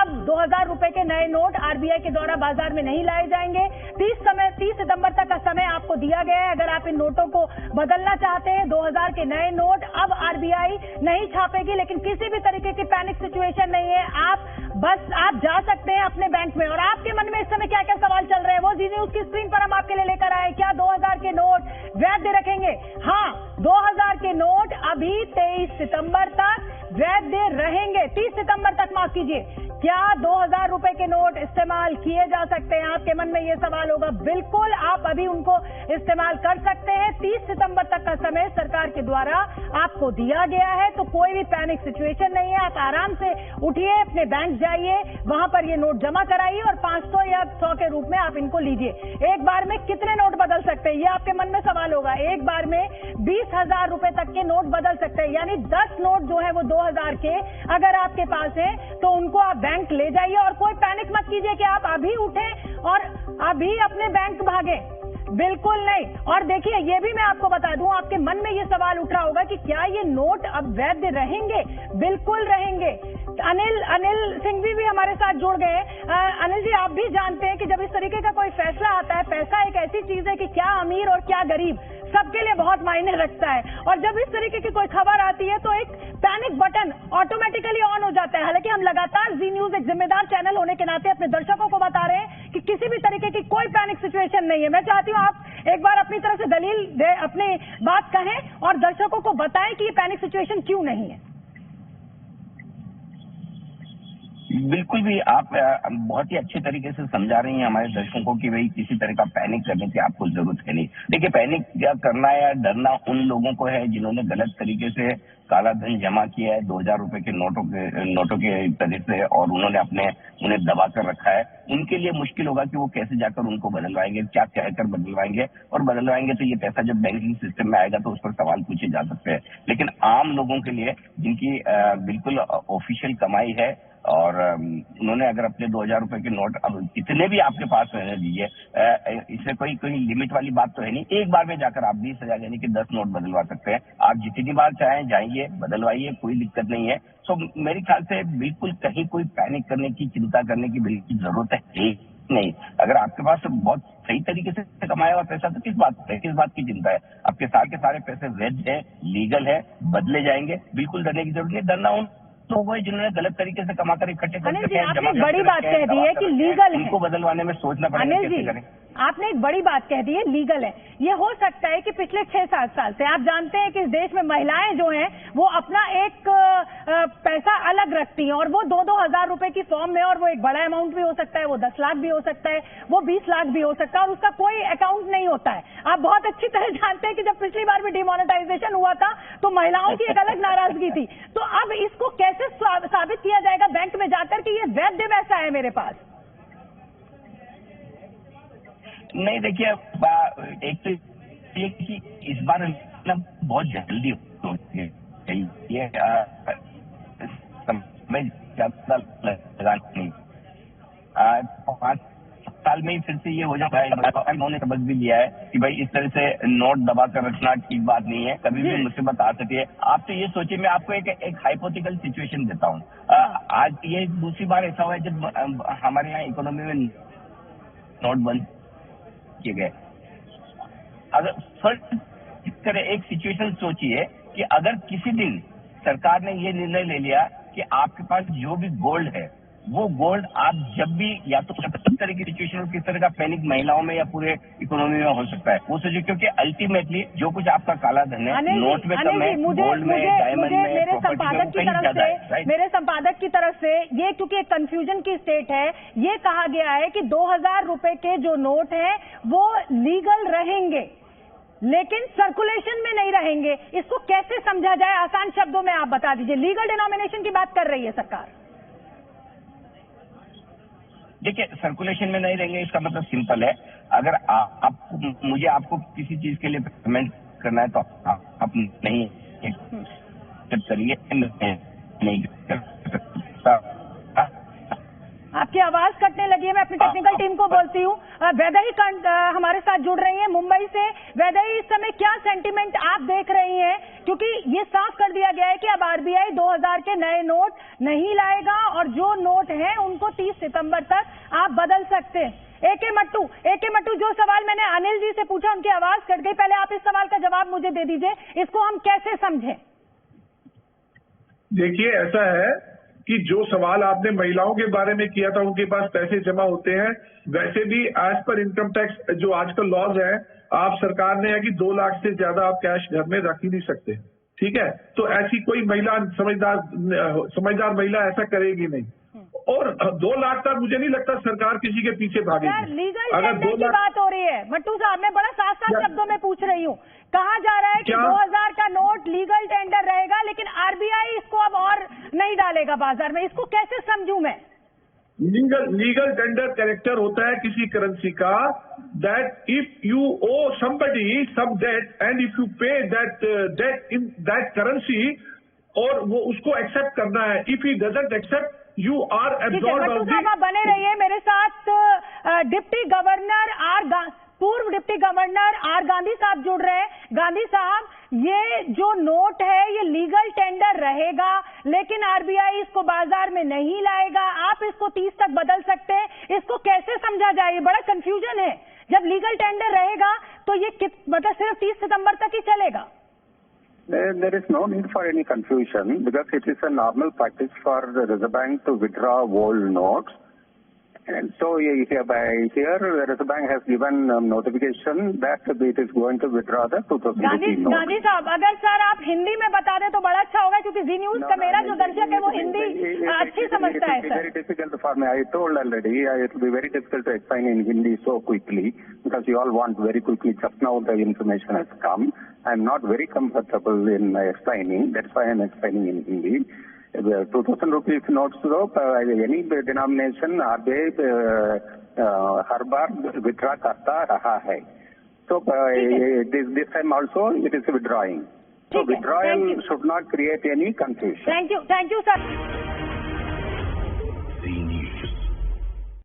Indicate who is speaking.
Speaker 1: अब 2000 रुपए के नए नोट आरबीआई के द्वारा बाजार में नहीं लाए जाएंगे। 30 सितंबर तक का समय आपको दिया गया है। अगर आप इन नोटों को बदलना चाहते हैं, 2000 के नए नोट अब आरबीआई नहीं छापेगी, लेकिन किसी भी तरीके की पैनिक सिचुएशन नहीं है। आप जा सकते हैं अपने बैंक में। और आपके मन में इस समय क्या क्या सवाल चल रहे हैं वो जी न्यूज की स्क्रीन पर हम आपके लिए लेकर आए। क्या 2000 के नोट वैध रखेंगे? हाँ, 2000 के नोट अभी 23 सितंबर तक वैध रहेंगे। 30 सितंबर तक, माफ कीजिए। क्या 2000 रुपए के नोट इस्तेमाल किए जा सकते हैं? आपके मन में ये सवाल होगा। बिल्कुल, आप अभी उनको इस्तेमाल कर सकते हैं। 30 सितंबर तक का समय सरकार के द्वारा आपको दिया गया है, तो कोई भी पैनिक सिचुएशन नहीं है। आप आराम से उठिए, अपने बैंक जाइए, वहां पर ये नोट जमा कराइए और 500 या 100 के रूप में आप इनको लीजिए। एक बार में कितने नोट बदल सकते हैं, ये आपके मन में सवाल होगा। एक बार में 20,000 रुपए तक के नोट बदल सकते हैं, यानी 10 नोट जो है वो 2000 के अगर आपके पास है तो उनको आप बैंक ले जाइए। और कोई पैनिक मत कीजिए कि आप अभी उठें और अभी अपने बैंक भागें, बिल्कुल नहीं। और देखिए, ये भी मैं आपको बता दूं, आपके मन में ये सवाल उठ रहा होगा कि क्या ये नोट अब वैध रहेंगे? बिल्कुल रहेंगे। अनिल सिंह भी हमारे साथ जुड़ गए। अनिल जी, आप भी जानते हैं कि जब इस तरीके का कोई फैसला आता है, पैसा एक ऐसी चीज है कि क्या अमीर और क्या गरीब सबके लिए बहुत मायने रखता है। और जब इस तरीके की कोई खबर आती है तो एक पैनिक बटन ऑटोमेटिकली ऑन हो जाता है। हालांकि हम लगातार जी न्यूज एक जिम्मेदार चैनल होने के नाते अपने दर्शकों को बता रहे हैं कि किसी भी तरीके की कोई पैनिक सिचुएशन नहीं है। मैं चाहती हूँ आप एक बार अपनी तरफ से दलील दे, अपनी बात कहें और दर्शकों को बताएं कि ये पैनिक सिचुएशन क्यों नहीं है।
Speaker 2: बिल्कुल भी आप बहुत ही अच्छे तरीके से समझा रही हैं हमारे दर्शकों की भाई किसी तरह का पैनिक करने की आपको जरूरत है नहीं। देखिए, पैनिक करना या डरना उन लोगों को है जिन्होंने गलत तरीके से काला धन जमा किया है 2000 रुपए के नोटों के तरह से, और उन्हें दबा कर रखा है। उनके लिए मुश्किल होगा कि वो कैसे जाकर उनको बदलवाएंगे, क्या कहकर बदलवाएंगे। और बदलवाएंगे तो ये पैसा जब बैंकिंग सिस्टम में आएगा तो उस पर सवाल पूछे जा सकते हैं। लेकिन आम लोगों के लिए जिनकी बिल्कुल ऑफिशियल कमाई है और उन्होंने अगर अपने 2000 रुपए के नोट अब कितने भी आपके पास रहने दीजिए, इसमें कोई लिमिट वाली बात तो है नहीं। एक बार में जाकर आप 20,000 यानी कि 10 नोट बदलवा सकते हैं। आप जितनी बार चाहें जाइए, बदलवाइए, कोई दिक्कत नहीं है। तो मेरे ख्याल से बिल्कुल कहीं कोई पैनिक करने की, चिंता करने की बिल्कुल जरूरत है नहीं। अगर आपके पास बहुत सही तरीके से कमाया हुआ पैसा तो किस बात की चिंता है? आपके सारे पैसे वैध है, लीगल है, बदले जाएंगे, बिल्कुल डरने की जरूरत नहीं। डरना तो वो जिन्होंने गलत तरीके से कमाकर इकट्ठे
Speaker 1: करके आपने बड़ी बात कह दी है कि लीगल है,
Speaker 2: इनको बदलवाने में सोचना पड़ेगा कैसे करें।
Speaker 1: आपने एक बड़ी बात कह दी है, लीगल है। ये हो सकता है कि पिछले 6-7 साल से आप जानते हैं कि इस देश में महिलाएं जो हैं वो अपना एक पैसा अलग रखती हैं और वो 2-2 हजार रुपए की फॉर्म में, और वो एक बड़ा अमाउंट भी हो सकता है, वो 10 लाख भी हो सकता है, वो 20 लाख भी हो सकता है, और उसका कोई अकाउंट नहीं होता है। आप बहुत अच्छी तरह जानते हैं कि जब पिछली बार भी डिमोनेटाइजेशन हुआ था तो महिलाओं की एक अलग नाराजगी थी। तो अब इसको कैसे साबित किया जाएगा बैंक में जाकर कि ये वैध पैसा है मेरे पास?
Speaker 2: नहीं, देखिए, एक तो ये कि इस बार बहुत जल्दी ये समय ज्यादा लगा नहीं, 5 साल में ही फिर से ये हो जाता है। उन्होंने सबक भी लिया है कि भाई इस तरह से नोट दबा कर रखना ठीक बात नहीं है, कभी भी मुसीबत आ सकती है। आप तो ये सोचिए, मैं आपको एक हाइपोथेटिकल सिचुएशन देता हूँ। आज ये दूसरी बार ऐसा हुआ है जब हमारे यहाँ इकोनॉमी में नोट बंद किए गए। अगर फर्स्ट एक सिचुएशन सोचिए कि अगर किसी दिन सरकार ने ये निर्णय ले लिया कि आपके पास जो भी गोल्ड है वो गोल्ड आप जब भी, या तो किस तरह की सिचुएशन और किस तरह का पैनिक महिलाओं में या पूरे इकोनॉमी में हो सकता है वो सोचिए, क्योंकि अल्टीमेटली जो कुछ आपका काला धन है नोट में कम है, गोल्ड में, डायमंड में,
Speaker 1: मेरे संपादक की तरफ से ये, क्योंकि एक कंफ्यूजन की स्टेट है, ये कहा गया है कि 2000 रुपए के जो नोट है वो लीगल रहेंगे लेकिन सर्कुलेशन में नहीं रहेंगे। इसको कैसे समझा जाए, आसान शब्दों में आप बता दीजिए। लीगल डिनोमिनेशन की बात कर रही है सरकार।
Speaker 2: देखिए, सर्कुलेशन में नहीं रहेंगे इसका मतलब सिंपल है। अगर आपको किसी चीज के लिए पेमेंट करना है तो आप नहीं करिए, नहीं कर सकता।
Speaker 1: आपकी आवाज कटने लगी है, मैं अपनी टेक्निकल टीम को बोलती हूँ। वैदेही हमारे साथ जुड़ रही हैं मुंबई से। वैदेही, इस समय क्या सेंटीमेंट आप देख रही हैं, क्योंकि ये साफ कर दिया गया है कि अब आरबीआई 2000 के नए नोट नहीं लाएगा और जो नोट हैं उनको 30 सितंबर तक आप बदल सकते हैं। एके मट्टू, जो सवाल मैंने अनिल जी से पूछा उनकी आवाज कट गई, पहले आप इस सवाल का जवाब मुझे दे दीजिए, इसको हम कैसे समझें?
Speaker 3: देखिए, ऐसा है कि जो सवाल आपने महिलाओं के बारे में किया था, उनके पास पैसे जमा होते हैं, वैसे भी एज पर इनकम टैक्स जो आजकल लॉज है, आप सरकार ने है कि 2 लाख से ज्यादा आप कैश घर में रख ही नहीं सकते, ठीक है? तो ऐसी कोई महिला समझदार महिला ऐसा करेगी नहीं। और 2 लाख तक मुझे नहीं लगता सरकार किसी के पीछे भागेगी।
Speaker 1: लीगल टेंडर की बात हो रही है मट्टू साहब, मैं बड़ा साफ शब्दों में पूछ रही हूँ। कहा जा रहा है कि 2000 का नोट लीगल टेंडर रहेगा, लेकिन आरबीआई इसको अब और नहीं डालेगा बाजार में, इसको कैसे समझूं मैं?
Speaker 3: लीगल टेंडर कैरेक्टर होता है किसी करेंसी का, that if you owe somebody some debt and if you pay that debt in that currency, और वो उसको एक्सेप्ट करना है, if he doesn't accept you are absorbed of the।
Speaker 1: आप बने रहिए मेरे साथ। डिप्टी गवर्नर पूर्व डिप्टी गवर्नर आर गांधी साहब जुड़ रहे हैं। गांधी साहब, ये जो नोट है ये लीगल टेंडर रहेगा, लेकिन आरबीआई इसको बाजार में नहीं लाएगा, आप इसको 30 तक बदल सकते हैं, इसको कैसे समझा जाए? बड़ा कंफ्यूजन है। जब लीगल टेंडर रहेगा तो ये मतलब सिर्फ 30 सितंबर तक ही चलेगा?
Speaker 4: There is no need for any confusion because it is a normal practice for the Reserve Bank to withdraw old notes. And so here the Reserve Bank has given notification that it is going to withdraw the 2000 rupee note.
Speaker 1: Gandhi साहब, अगर sir आप हिंदी में बता दें तो बड़ा अच्छा होगा, क्योंकि जी न्यूज का मेरा जो दर्शक है वो हिंदी अच्छी समझता है।
Speaker 4: Very difficult for me. I told already it will be very difficult to explain in Hindi so quickly because you all want very quickly. Just now the information has come. I am not very comfortable in explaining. That's why I am explaining in Hindi. 2000 rupees notes though, any denomination RBI her bar withdraw करता रहा है, so this time also it is withdrawing. So withdrawal should not create any confusion.
Speaker 1: Thank you sir.